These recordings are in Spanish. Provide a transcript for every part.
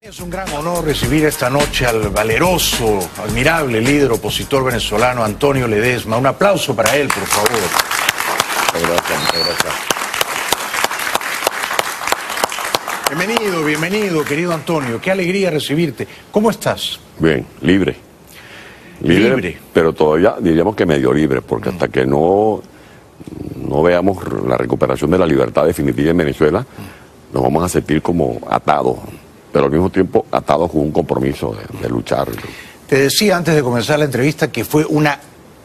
Es un gran honor recibir esta noche al valeroso, admirable líder opositor venezolano Antonio Ledesma. Un aplauso para él, por favor. Muchas gracias. Bienvenido, querido Antonio. Qué alegría recibirte. ¿Cómo estás? Bien, libre. Pero todavía diríamos que medio libre, porque hasta que no veamos la recuperación de la libertad definitiva en Venezuela, nos vamos a sentir como atados, pero al mismo tiempo atados con un compromiso de luchar. Te decía antes de comenzar la entrevista que fue una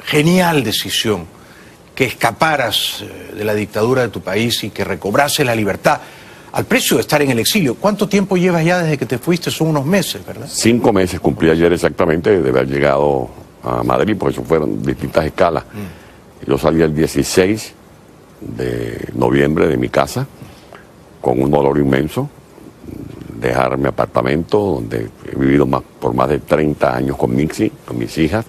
genial decisión que escaparas de la dictadura de tu país y que recobrases la libertad al precio de estar en el exilio. ¿Cuánto tiempo llevas ya desde que te fuiste? Son unos meses, ¿verdad? 5 meses, cumplí ayer exactamente de haber llegado a Madrid, porque eso fueron distintas escalas. Yo salí el 16 de noviembre de mi casa, con un dolor inmenso, dejar mi apartamento, donde he vivido por más de 30 años con Mixi, con mis hijas.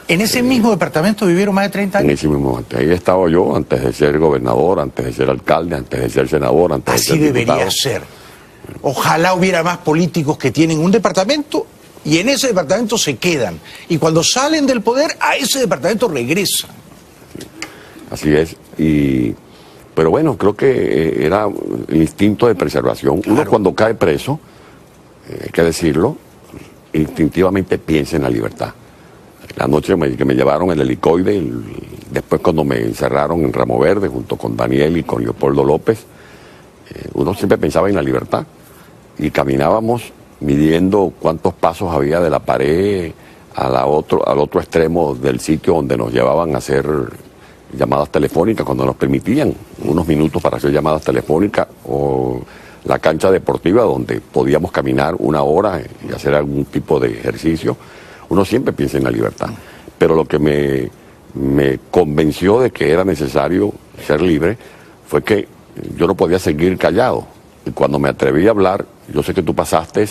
¿En ese mismo departamento vivieron más de 30 años? En ese mismo, ahí estaba yo antes de ser gobernador, antes de ser alcalde, antes de ser senador, antes de ser diputado. Así debería ser. Ojalá hubiera más políticos que tienen un departamento y en ese departamento se quedan. Y cuando salen del poder, a ese departamento regresan. Así es. Pero bueno, creo que era el instinto de preservación. Claro. Uno cuando cae preso, hay que decirlo, instintivamente piensa en la libertad. La noche que me llevaron el helicoide, después cuando me encerraron en Ramo Verde junto con Daniel y con Leopoldo López, uno siempre pensaba en la libertad. Y caminábamos midiendo cuántos pasos había de la pared al otro extremo del sitio donde nos llevaban a hacer llamadas telefónicas, cuando nos permitían unos minutos para hacer llamadas telefónicas, o la cancha deportiva donde podíamos caminar 1 hora y hacer algún tipo de ejercicio. Uno siempre piensa en la libertad, pero lo que me convenció de que era necesario ser libre fue que yo no podía seguir callado. Y cuando me atreví a hablar, yo sé que tú pasaste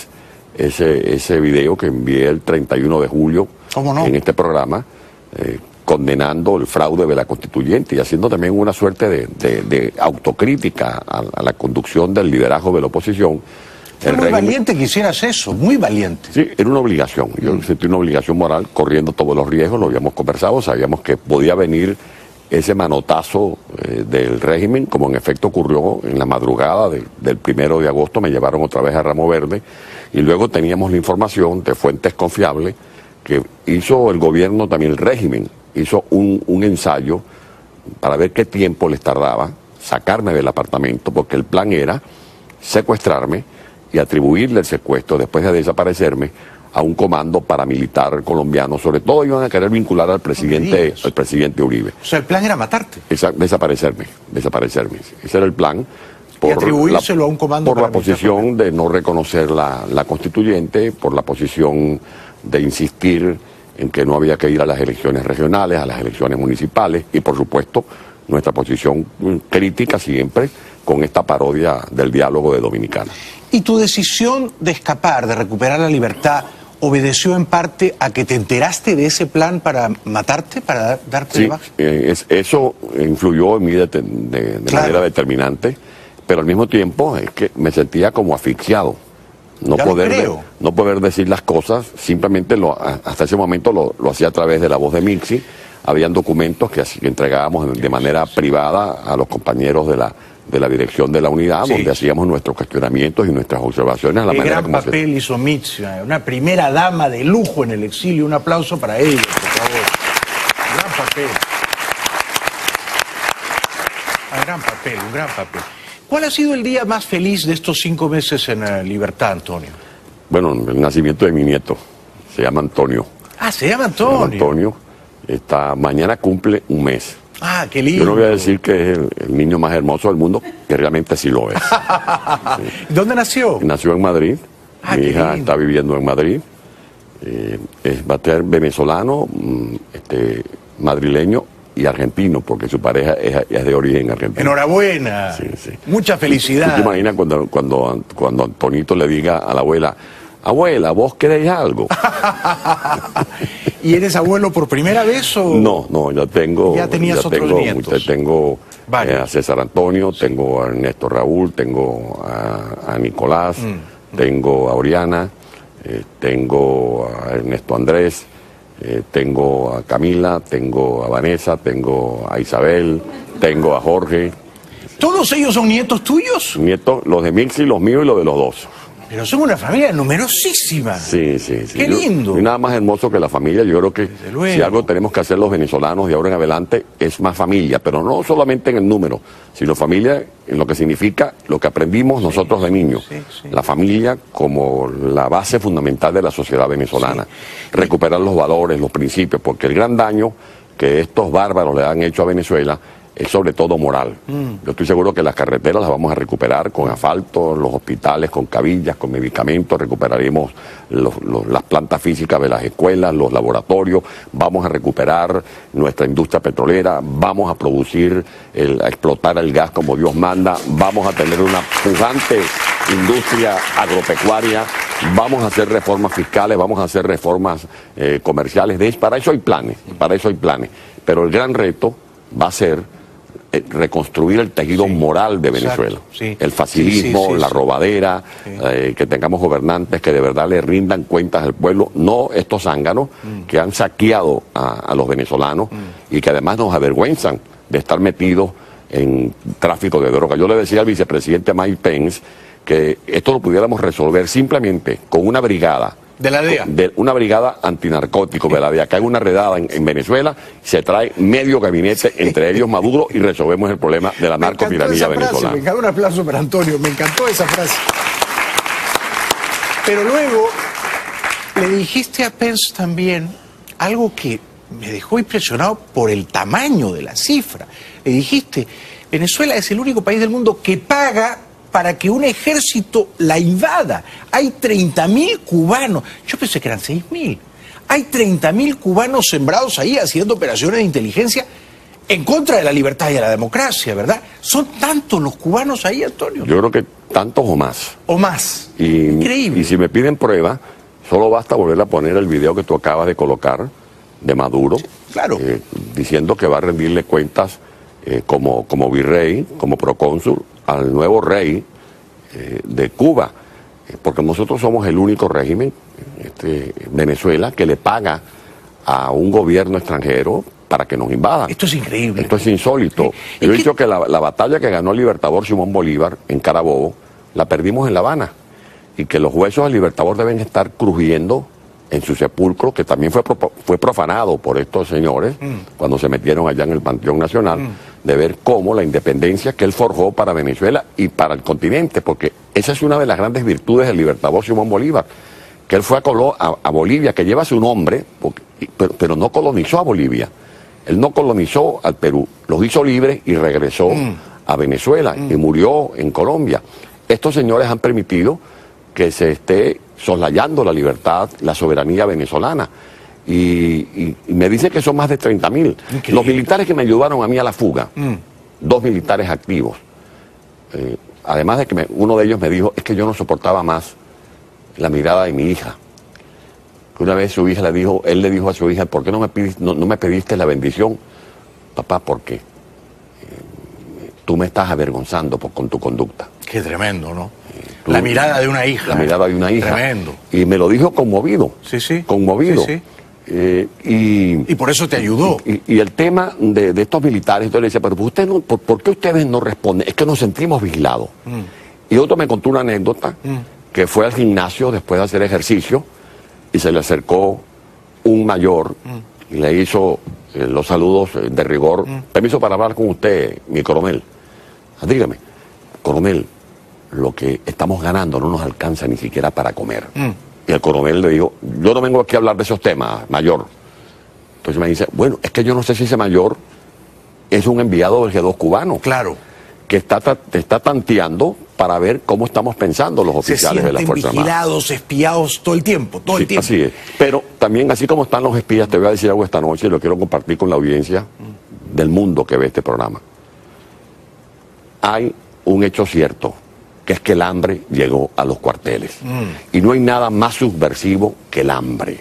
ese video que envié el 31 de julio en este programa, condenando el fraude de la constituyente y haciendo también una suerte de autocrítica a la conducción del liderazgo de la oposición. Fue muy valiente que hicieras eso, muy valiente. Sí, era una obligación. Yo sentí una obligación moral, corriendo todos los riesgos, lo habíamos conversado, sabíamos que podía venir ese manotazo del régimen, como en efecto ocurrió en la madrugada del 1 de agosto, me llevaron otra vez a Ramo Verde, y luego teníamos la información de fuentes confiables que hizo el gobierno, también el régimen, hizo un ensayo para ver qué tiempo les tardaba sacarme del apartamento, porque el plan era secuestrarme y atribuirle el secuestro, después de desaparecerme, a un comando paramilitar colombiano. Sobre todo iban a querer vincular al presidente Uribe. O sea, el plan era matarte. Desaparecerme. Ese era el plan. Y atribuírselo a un comando por la posición de no reconocer la constituyente, por la posición de insistir en que no había que ir a las elecciones regionales, a las elecciones municipales, y por supuesto nuestra posición crítica siempre con esta parodia del diálogo de Dominicana. ¿Y tu decisión de escapar, de recuperar la libertad, obedeció en parte a que te enteraste de ese plan para matarte, para darte de baja? Eso influyó en mí de manera determinante, pero al mismo tiempo es que me sentía como asfixiado. No poder decir las cosas, simplemente hasta ese momento lo hacía a través de la voz de Mixi. Habían documentos que entregábamos de manera privada a los compañeros de la dirección de la unidad, donde hacíamos nuestros cuestionamientos y nuestras observaciones a la manera como Qué gran papel hizo Mixi, una primera dama de lujo en el exilio. Un aplauso para ella, por favor. Un gran papel. ¿Cuál ha sido el día más feliz de estos 5 meses en libertad, Antonio? Bueno, el nacimiento de mi nieto. Se llama Antonio. Ah, se llama Antonio. Se llama Antonio. Mañana cumple 1 mes. Ah, qué lindo. Yo no voy a decir que es el niño más hermoso del mundo, que realmente sí lo es. ¿Dónde nació? Nació en Madrid. Mi hija está viviendo en Madrid. Va a ser venezolano, madrileño y argentino, porque su pareja es de origen argentino. Enhorabuena. Sí. Mucha felicidad. ¿Tú te imaginas cuando Antonito le diga a la abuela: abuela, ¿vos queréis algo? ¿Y eres abuelo por primera vez o...? No, ya tengo... ¿Ya tenías otros nietos? Tengo a César Antonio, tengo a Ernesto Raúl, tengo a Nicolás, tengo a Oriana, tengo a Ernesto Andrés, tengo a Camila, tengo a Vanessa, tengo a Isabel, tengo a Jorge. ¿Todos ellos son nietos tuyos? Nietos, los de Mixi, los míos y los de los dos. Pero son una familia numerosísima. Sí, sí, sí. Qué lindo. Y nada más hermoso que la familia. Yo creo que si algo tenemos que hacer los venezolanos de ahora en adelante es más familia, pero no solamente en el número, sino familia en lo que significa lo que aprendimos nosotros de niños. La familia como la base fundamental de la sociedad venezolana. Recuperar los valores, los principios, porque el gran daño que estos bárbaros le han hecho a Venezuela es sobre todo moral. Yo estoy seguro que las carreteras las vamos a recuperar con asfalto, los hospitales con cabillas, con medicamentos, recuperaremos las plantas físicas de las escuelas, los laboratorios, vamos a recuperar nuestra industria petrolera, vamos a producir, a explotar el gas como Dios manda, vamos a tener una pujante industria agropecuaria, vamos a hacer reformas fiscales, vamos a hacer reformas comerciales. Para eso hay planes, pero el gran reto va a ser reconstruir el tejido moral de Venezuela. El facilismo, la robadera, que tengamos gobernantes que de verdad le rindan cuentas al pueblo, no estos zánganos que han saqueado a los venezolanos y que además nos avergüenzan de estar metidos en tráfico de droga. Yo le decía al vicepresidente Mike Pence que esto lo pudiéramos resolver simplemente con una brigada de la DEA. Una brigada antinarcótico de la DEA, que haga una redada en Venezuela, se trae medio gabinete, entre ellos Maduro, y resolvemos el problema de la narcotiranía venezolana. Me encantó, un aplauso para Antonio, me encantó esa frase. Pero luego le dijiste a Pence también algo que me dejó impresionado por el tamaño de la cifra. Le dijiste, Venezuela es el único país del mundo que paga para que un ejército la invada. Hay 30.000 cubanos. Yo pensé que eran 6.000. Hay 30.000 cubanos sembrados ahí haciendo operaciones de inteligencia en contra de la libertad y de la democracia, ¿verdad? ¿Son tantos los cubanos ahí, Antonio? Yo creo que tantos o más. O más. Increíble. Y si me piden prueba, solo basta volver a poner el video que tú acabas de colocar de Maduro. Sí, claro. Diciendo que va a rendirle cuentas como virrey, como procónsul, al nuevo rey de Cuba, porque nosotros somos el único régimen, Venezuela, que le paga a un gobierno extranjero para que nos invada. Esto es increíble. Esto es insólito. Yo he dicho que la batalla que ganó el libertador Simón Bolívar en Carabobo, la perdimos en La Habana, y que los huesos del libertador deben estar crujiendo en su sepulcro, que también fue profanado por estos señores cuando se metieron allá en el Panteón Nacional, de ver cómo la independencia que él forjó para Venezuela y para el continente, porque esa es una de las grandes virtudes del libertador Simón Bolívar, que él fue a Bolivia, que lleva su nombre, pero no colonizó a Bolivia, él no colonizó al Perú, los hizo libres y regresó a Venezuela y murió en Colombia. Estos señores han permitido que se esté soslayando la libertad, la soberanía venezolana. Y me dice que son más de 30.000. Los militares que me ayudaron a mí a la fuga, 2 militares activos. Además de que uno de ellos me dijo, es que yo no soportaba más la mirada de mi hija. Una vez su hija él le dijo a su hija, ¿por qué no me pediste la bendición? Papá, ¿por qué? Tú me estás avergonzando con tu conducta. Qué tremendo, ¿no? La mirada de una hija. La mirada de una hija. Tremendo. Y me lo dijo conmovido. Sí. Conmovido. Sí. Y por eso te ayudó. Y el tema de estos militares, entonces le decía, pero usted no, ¿por qué ustedes no responden? Es que nos sentimos vigilados. Y otro me contó una anécdota, que fue al gimnasio después de hacer ejercicio, y se le acercó un mayor, y le hizo los saludos de rigor. Permiso para hablar con usted, mi coronel. Dígame, coronel, lo que estamos ganando no nos alcanza ni siquiera para comer. Y el coronel le dijo, yo no vengo aquí a hablar de esos temas, mayor. Entonces me dice, bueno, es que yo no sé si ese mayor es un enviado del G2 cubano. Claro. Que te está tanteando para ver cómo estamos pensando los oficiales de la Fuerza Armada. Vigilados, espiados todo el tiempo, todo el tiempo. Así es. Pero también, así como están los espías, te voy a decir algo esta noche y lo quiero compartir con la audiencia del mundo que ve este programa. Hay un hecho cierto, que es que el hambre llegó a los cuarteles. Y no hay nada más subversivo que el hambre.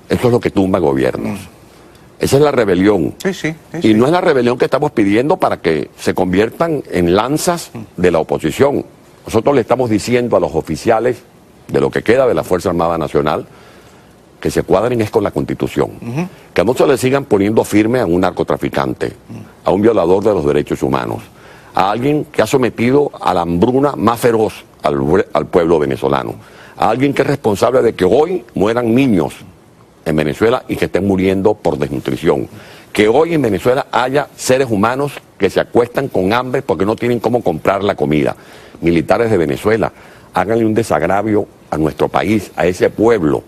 Eso es lo que tumba gobiernos. Esa es la rebelión. Y no es la rebelión que estamos pidiendo para que se conviertan en lanzas de la oposición Nosotros le estamos diciendo a los oficiales de lo que queda de la Fuerza Armada Nacional que se cuadren es con la Constitución, que no se le sigan poniendo firme a un narcotraficante, a un violador de los derechos humanos, a alguien que ha sometido a la hambruna más feroz al pueblo venezolano, a alguien que es responsable de que hoy mueran niños en Venezuela y que estén muriendo por desnutrición, que hoy en Venezuela haya seres humanos que se acuestan con hambre porque no tienen cómo comprar la comida. Militares de Venezuela, háganle un desagravio a nuestro país, a ese pueblo.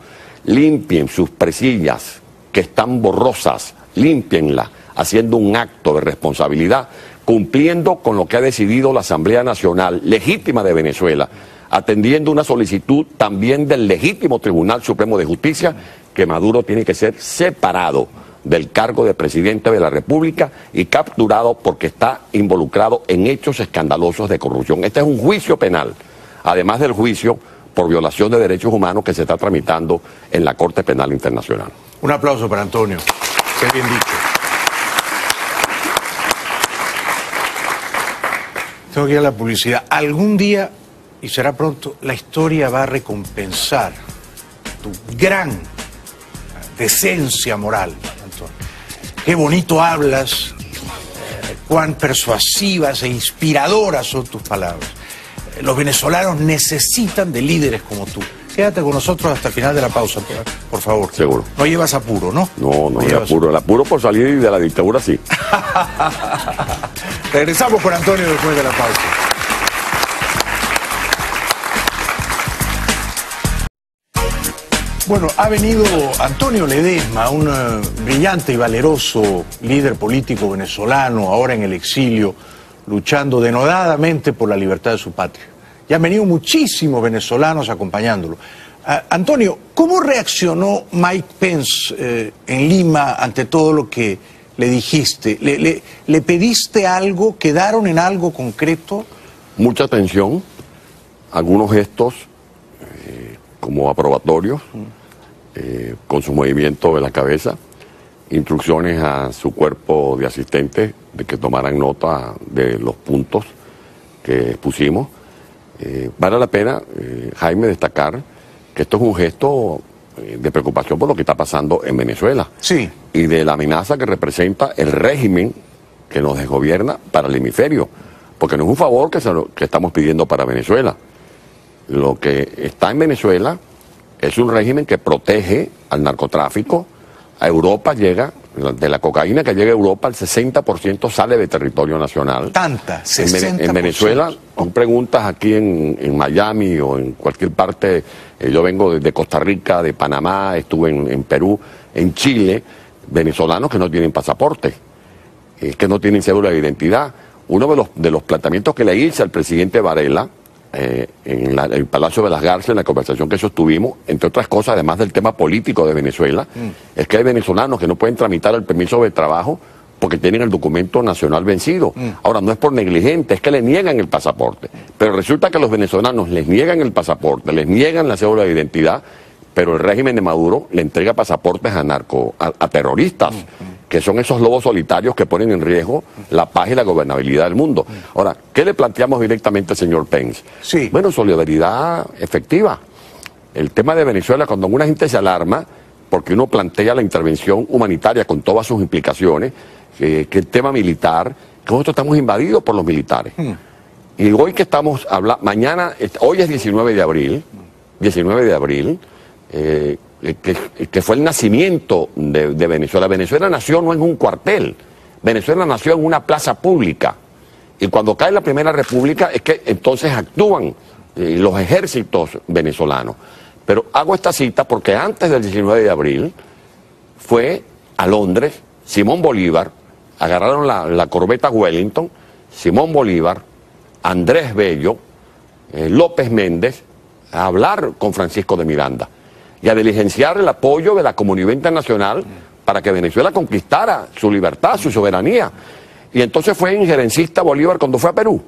Limpien sus presillas que están borrosas, límpienlas, haciendo un acto de responsabilidad, cumpliendo con lo que ha decidido la Asamblea Nacional legítima de Venezuela, atendiendo una solicitud también del legítimo Tribunal Supremo de Justicia, que Maduro tiene que ser separado del cargo de presidente de la República y capturado porque está involucrado en hechos escandalosos de corrupción. Este es un juicio penal, además del juicio por violación de derechos humanos que se está tramitando en la Corte Penal Internacional. Un aplauso para Antonio. Qué bien dicho. Tengo que ir a la publicidad. Algún día, y será pronto, la historia va a recompensar tu gran decencia moral, Antonio. Qué bonito hablas, cuán persuasivas e inspiradoras son tus palabras. Los venezolanos necesitan de líderes como tú. Quédate con nosotros hasta el final de la pausa, por favor. Seguro. No llevas apuro, ¿no? No hay apuro. El apuro por salir de la dictadura, sí. Regresamos con Antonio después de la pausa. Bueno, ha venido Antonio Ledesma, un brillante y valeroso líder político venezolano, ahora en el exilio, luchando denodadamente por la libertad de su patria. Y han venido muchísimos venezolanos acompañándolo. Antonio, ¿cómo reaccionó Mike Pence en Lima ante todo lo que le dijiste? ¿Le pediste algo? ¿Quedaron en algo concreto? Mucha atención, algunos gestos como aprobatorios, con su movimiento de la cabeza, instrucciones a su cuerpo de asistentes de que tomaran nota de los puntos que pusimos. Vale la pena, Jaime, destacar que esto es un gesto de preocupación por lo que está pasando en Venezuela. Sí. Y de la amenaza que representa el régimen que nos desgobierna para el hemisferio. Porque no es un favor que estamos pidiendo para Venezuela. Lo que está en Venezuela es un régimen que protege al narcotráfico. A Europa llega, de la cocaína que llega a Europa, el 60% sale de territorio nacional. Tanta, 60%. En Venezuela, tú preguntas aquí en Miami o en cualquier parte, yo vengo de Costa Rica, de Panamá, estuve en Perú, en Chile, venezolanos que no tienen pasaporte, que no tienen cédula de identidad. Uno de los planteamientos que le hice al presidente Varela, en el Palacio de las Garzas, en la conversación que sostuvimos, entre otras cosas, además del tema político de Venezuela, es que hay venezolanos que no pueden tramitar el permiso de trabajo porque tienen el documento nacional vencido. Ahora, no es por negligente, es que le niegan el pasaporte. Pero resulta que a los venezolanos les niegan el pasaporte, les niegan la cédula de identidad, pero el régimen de Maduro le entrega pasaportes a terroristas, que son esos lobos solitarios que ponen en riesgo la paz y la gobernabilidad del mundo. Ahora, ¿qué le planteamos directamente al señor Pence? Sí. Bueno, solidaridad efectiva. El tema de Venezuela, cuando una gente se alarma, porque uno plantea la intervención humanitaria con todas sus implicaciones, que el tema militar, que nosotros estamos invadidos por los militares. Y hoy que estamos hablando, hoy es 19 de abril, que fue el nacimiento de Venezuela. Venezuela nació no en un cuartel, Venezuela nació en una plaza pública. Y cuando cae la Primera República es que entonces actúan los ejércitos venezolanos. Pero hago esta cita porque antes del 19 de abril fue a Londres Simón Bolívar, agarraron la corbeta Wellington, Simón Bolívar, Andrés Bello, López Méndez, a hablar con Francisco de Miranda y a diligenciar el apoyo de la comunidad internacional para que Venezuela conquistara su libertad, su soberanía. Y entonces fue injerencista Bolívar cuando fue a Perú.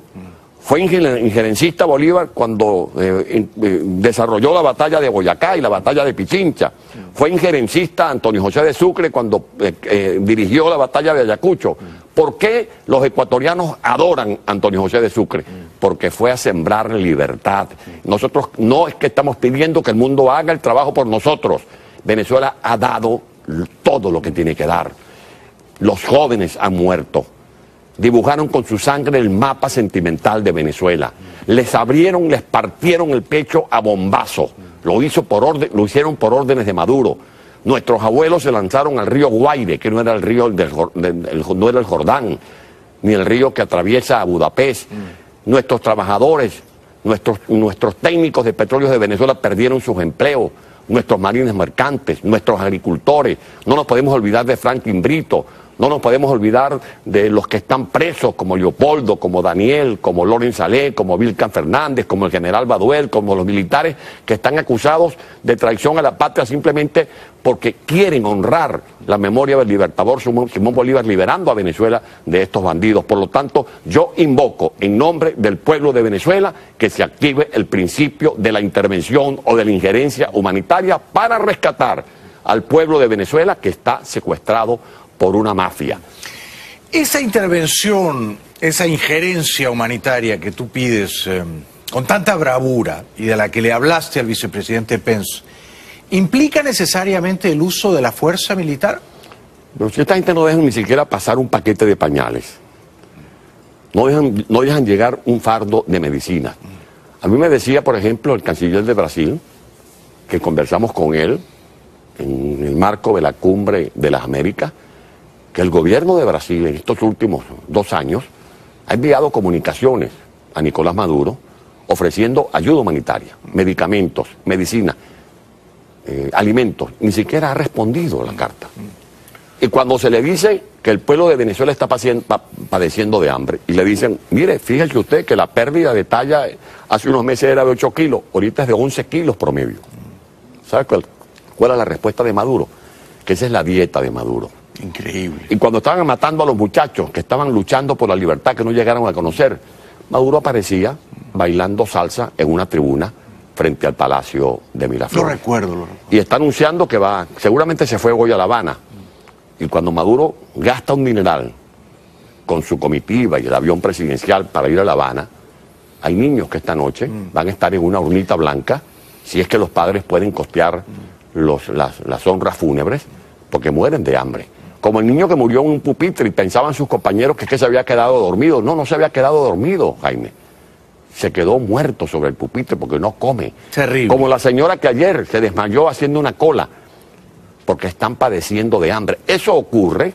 Fue injerencista Bolívar cuando desarrolló la batalla de Boyacá y la batalla de Pichincha. Fue injerencista Antonio José de Sucre cuando dirigió la batalla de Ayacucho. ¿Por qué los ecuatorianos adoran a Antonio José de Sucre? Porque fue a sembrar libertad. Nosotros no es que estamos pidiendo que el mundo haga el trabajo por nosotros. Venezuela ha dado todo lo que tiene que dar. Los jóvenes han muerto. Dibujaron con su sangre el mapa sentimental de Venezuela. Les abrieron, les partieron el pecho a bombazo. Lo hicieron por órdenes de Maduro. Nuestros abuelos se lanzaron al río Guaire, que no era el río no era el Jordán, ni el río que atraviesa a Budapest. Nuestros trabajadores, nuestros técnicos de petróleo de Venezuela perdieron sus empleos. Nuestros marines mercantes, nuestros agricultores. No nos podemos olvidar de Franklin Brito. No nos podemos olvidar de los que están presos, como Leopoldo, como Daniel, como Loren Saleh, como Vilcan Fernández, como el general Baduel, como los militares que están acusados de traición a la patria simplemente porque quieren honrar la memoria del libertador Simón Bolívar liberando a Venezuela de estos bandidos. Por lo tanto, yo invoco en nombre del pueblo de Venezuela que se active el principio de la intervención o de la injerencia humanitaria para rescatar al pueblo de Venezuela que está secuestrado por una mafia. Esa intervención, esa injerencia humanitaria que tú pides con tanta bravura y de la que le hablaste al vicepresidente Pence, ¿implica necesariamente el uso de la fuerza militar? Pero si esta gente no dejan ni siquiera pasar un paquete de pañales, no dejan llegar un fardo de medicina. A mí me decía, por ejemplo, el canciller de Brasil, que conversamos con él en el marco de la Cumbre de las Américas, que el gobierno de Brasil en estos últimos 2 años ha enviado comunicaciones a Nicolás Maduro ofreciendo ayuda humanitaria, medicamentos, medicina, alimentos. Ni siquiera ha respondido a la carta. Y cuando se le dice que el pueblo de Venezuela está padeciendo de hambre, y le dicen, mire, fíjese usted que la pérdida de talla hace unos meses era de 8 kilos, ahorita es de 11 kilos promedio. ¿Sabe cuál es la respuesta de Maduro? Que esa es la dieta de Maduro. Increíble. Y cuando estaban matando a los muchachos que estaban luchando por la libertad que no llegaron a conocer, Maduro aparecía bailando salsa en una tribuna frente al Palacio de Miraflores. Lo recuerdo. Y está anunciando que seguramente se fue hoy a La Habana. Y cuando Maduro gasta un dineral con su comitiva y el avión presidencial para ir a La Habana, hay niños que esta noche van a estar en una urnita blanca, si es que los padres pueden costear las honras fúnebres, porque mueren de hambre. Como el niño que murió en un pupitre y pensaban sus compañeros que se había quedado dormido. No, no se había quedado dormido, Jaime. Se quedó muerto sobre el pupitre porque no come. Terrible. Como la señora que ayer se desmayó haciendo una cola porque están padeciendo de hambre. Eso ocurre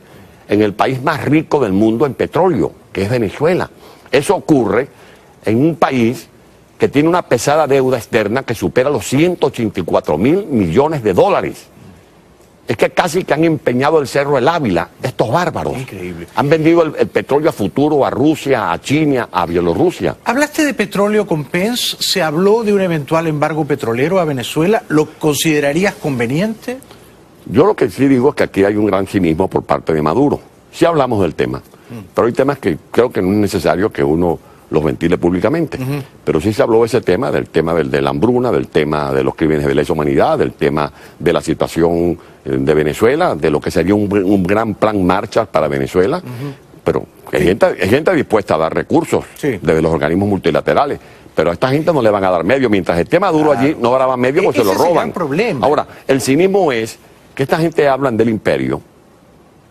en el país más rico del mundo en petróleo, que es Venezuela. Eso ocurre en un país que tiene una pesada deuda externa que supera los 184.000 millones de dólares. Es que casi que han empeñado el Cerro El Ávila, estos bárbaros. Increíble. Han vendido el petróleo a futuro a Rusia, a China, a Bielorrusia. Hablaste de petróleo con Pence, ¿se habló de un eventual embargo petrolero a Venezuela? ¿Lo considerarías conveniente? Yo lo que sí digo es que aquí hay un gran cinismo por parte de Maduro. Sí hablamos del tema, pero hay temas que creo que no es necesario que uno los ventile públicamente. Pero sí se habló de ese tema, del tema de la hambruna, del tema de los crímenes de lesa humanidad, del tema de la situación de Venezuela, de lo que sería un gran plan Marshall para Venezuela. Pero hay gente dispuesta a dar recursos desde los organismos multilaterales. Pero a esta gente no le van a dar medio. Mientras esté Maduro allí, no dará medio porque se lo roban. Es el gran problema. Ahora, el cinismo es que esta gente hablan del imperio.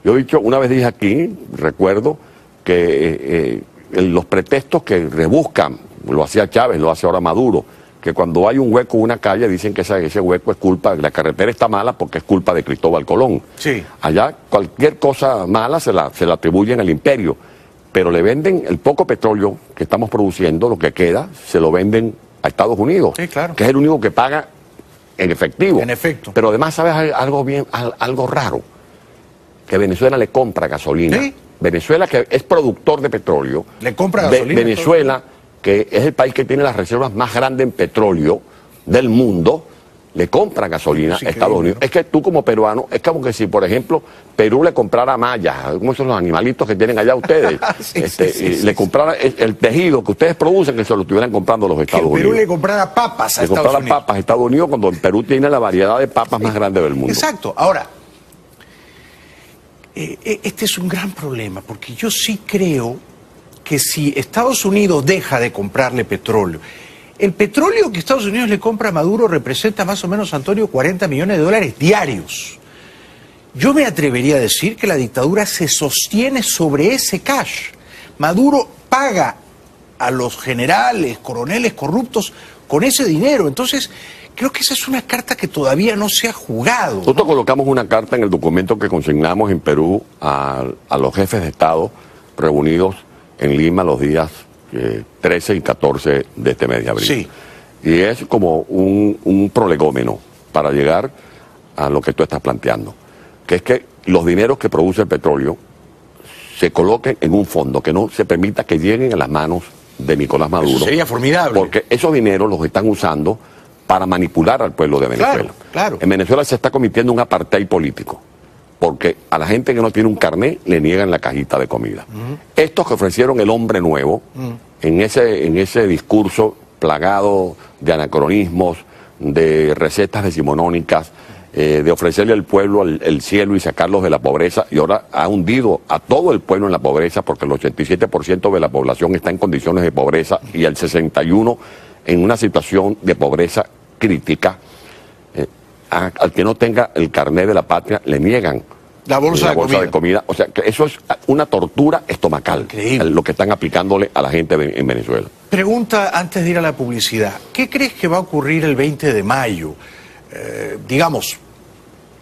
Yo he dicho, una vez dije aquí, recuerdo, que los pretextos que rebuscan, lo hacía Chávez, lo hace ahora Maduro, que cuando hay un hueco en una calle dicen que ese hueco es culpa, la carretera está mala porque es culpa de Cristóbal Colón. Sí. Allá cualquier cosa mala se la atribuyen al imperio, pero le venden el poco petróleo que estamos produciendo, lo que queda, se lo venden a Estados Unidos, sí, claro, que es el único que paga en efectivo. En efecto. Pero además, ¿sabes algo raro? Que Venezuela le compra gasolina. ¿Sí? Venezuela, que es productor de petróleo, le compra gasolina. Venezuela, que es el país que tiene las reservas más grandes en petróleo del mundo, le compra gasolina a Estados Unidos. Es que tú como peruano, es como que si, por ejemplo, Perú le comprara mallas, como son los animalitos que tienen allá ustedes, le comprara el tejido que ustedes producen, que se lo estuvieran comprando los Estados Unidos. Perú le comprara papas a Estados Unidos. Le comprara papas a Estados Unidos cuando Perú tiene la variedad de papas más grande del mundo. Exacto. Ahora, este es un gran problema, porque yo sí creo que si Estados Unidos deja de comprarle petróleo, el petróleo que Estados Unidos le compra a Maduro representa más o menos, Antonio, 40 millones de dólares diarios. Yo me atrevería a decir que la dictadura se sostiene sobre ese cash. Maduro paga a los generales, coroneles corruptos con ese dinero. Entonces, creo que esa es una carta que todavía no se ha jugado, ¿no? Nosotros colocamos una carta en el documento que consignamos en Perú a los jefes de Estado reunidos en Lima los días 13 y 14 de este mes de abril. Sí. Y es como un prolegómeno para llegar a lo que tú estás planteando, que es que los dineros que produce el petróleo se coloquen en un fondo, que no se permita que lleguen a las manos de Nicolás Maduro. Eso sería formidable. Porque esos dineros los están usando para manipular al pueblo de Venezuela. Claro, claro. En Venezuela se está cometiendo un apartheid político, porque a la gente que no tiene un carné le niegan la cajita de comida. Estos que ofrecieron el hombre nuevo, en ese discurso plagado de anacronismos, de recetas decimonónicas, de ofrecerle al pueblo el cielo y sacarlos de la pobreza, y ahora ha hundido a todo el pueblo en la pobreza, porque el 87% de la población está en condiciones de pobreza y el 61% en una situación de pobreza crítica. Al que no tenga el carnet de la patria le niegan la bolsa de comida. O sea, que eso es una tortura estomacal. Increíble. Lo que están aplicándole a la gente en Venezuela. Pregunta antes de ir a la publicidad. ¿Qué crees que va a ocurrir el 20 de mayo? Digamos,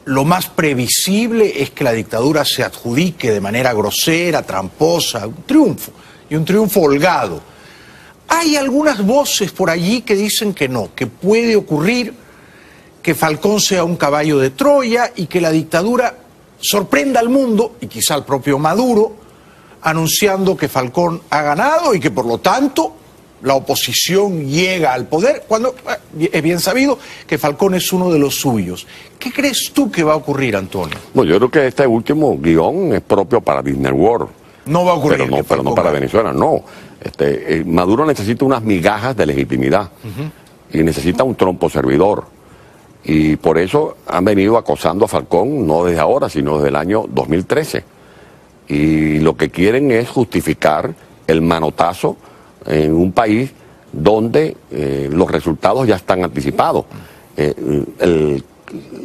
lo más previsible es que la dictadura se adjudique de manera grosera, tramposa, un triunfo, y un triunfo holgado. Hay algunas voces por allí que dicen que no, que puede ocurrir que Falcón sea un caballo de Troya y que la dictadura sorprenda al mundo, y quizá al propio Maduro, anunciando que Falcón ha ganado y que por lo tanto la oposición llega al poder, cuando es bien sabido que Falcón es uno de los suyos. ¿Qué crees tú que va a ocurrir, Antonio? Bueno, yo creo que este último guión es propio para Disney World. No va a ocurrir. Pero no para Venezuela, no. Maduro necesita unas migajas de legitimidad y necesita un trompo servidor. Y por eso han venido acosando a Falcón, no desde ahora, sino desde el año 2013. Y lo que quieren es justificar el manotazo en un país donde los resultados ya están anticipados. El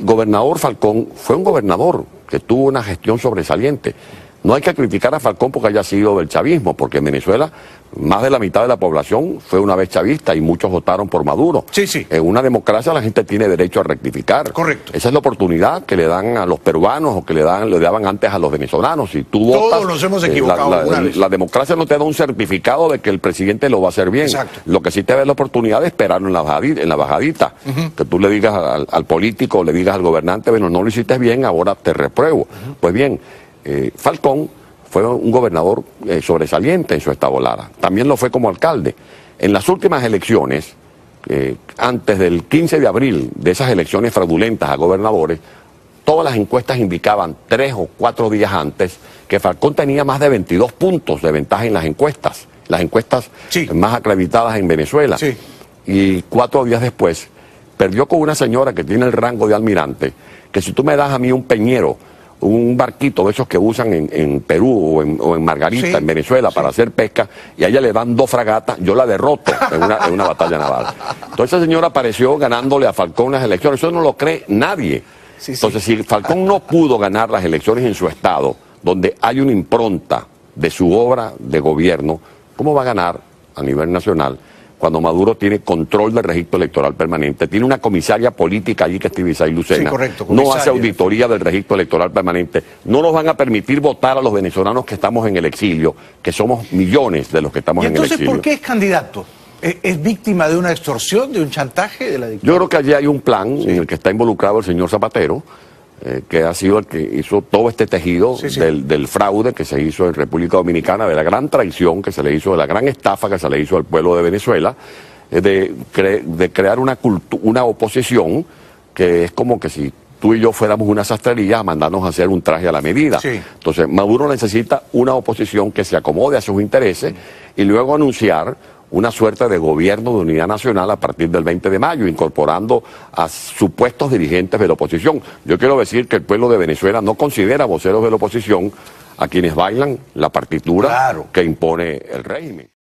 gobernador Falcón fue un gobernador que tuvo una gestión sobresaliente. No hay que criticar a Falcón porque haya sido del chavismo, porque en Venezuela más de la mitad de la población fue una vez chavista y muchos votaron por Maduro. Sí, sí. En una democracia la gente tiene derecho a rectificar. Correcto. Esa es la oportunidad que le dan a los peruanos o que le daban antes a los venezolanos. Si tú Todos votas, nos hemos equivocado alguna vez. La democracia no te da un certificado de que el presidente lo va a hacer bien. Exacto. Lo que sí te da es la oportunidad de esperarlo en la bajadita. Que tú le digas al político, le digas al gobernante, bueno, no lo hiciste bien, ahora te repruebo. Pues bien, Falcón fue un gobernador sobresaliente en su estado Lara. También lo fue como alcalde. En las últimas elecciones, antes del 15 de abril, de esas elecciones fraudulentas a gobernadores, todas las encuestas indicaban 3 o 4 días antes que Falcón tenía más de 22 puntos de ventaja en las encuestas sí, más acreditadas en Venezuela. Sí. Y 4 días después, perdió con una señora que tiene el rango de almirante, que si tú me das a mí un peñero, un barquito de esos que usan en Perú o en Margarita, sí, en Venezuela, para hacer pesca, y a ella le dan 2 fragatas, yo la derroto en una batalla naval. Entonces esa señora apareció ganándole a Falcón las elecciones, eso no lo cree nadie. Sí, sí. Entonces si Falcón no pudo ganar las elecciones en su estado, donde hay una impronta de su obra de gobierno, ¿cómo va a ganar a nivel nacional? Cuando Maduro tiene control del registro electoral permanente, tiene una comisaria política allí que es Tibisay Lucena, sí, correcto, no hace auditoría del registro electoral permanente, no nos van a permitir votar a los venezolanos que estamos en el exilio, que somos millones de los que estamos en el exilio. ¿Y entonces por qué es candidato? ¿Es víctima de una extorsión, de un chantaje de la dictadura? Yo creo que allí hay un plan en el que está involucrado el señor Zapatero, que ha sido el que hizo todo este tejido del fraude que se hizo en República Dominicana, de la gran traición que se le hizo, de la gran estafa que se le hizo al pueblo de Venezuela, de crear una oposición que es como que si tú y yo fuéramos una sastrería a mandarnos a hacer un traje a la medida. Sí. Entonces Maduro necesita una oposición que se acomode a sus intereses y luego anunciar una suerte de gobierno de unidad nacional a partir del 20 de mayo, incorporando a supuestos dirigentes de la oposición. Yo quiero decir que el pueblo de Venezuela no considera voceros de la oposición a quienes bailan la partitura que impone el régimen.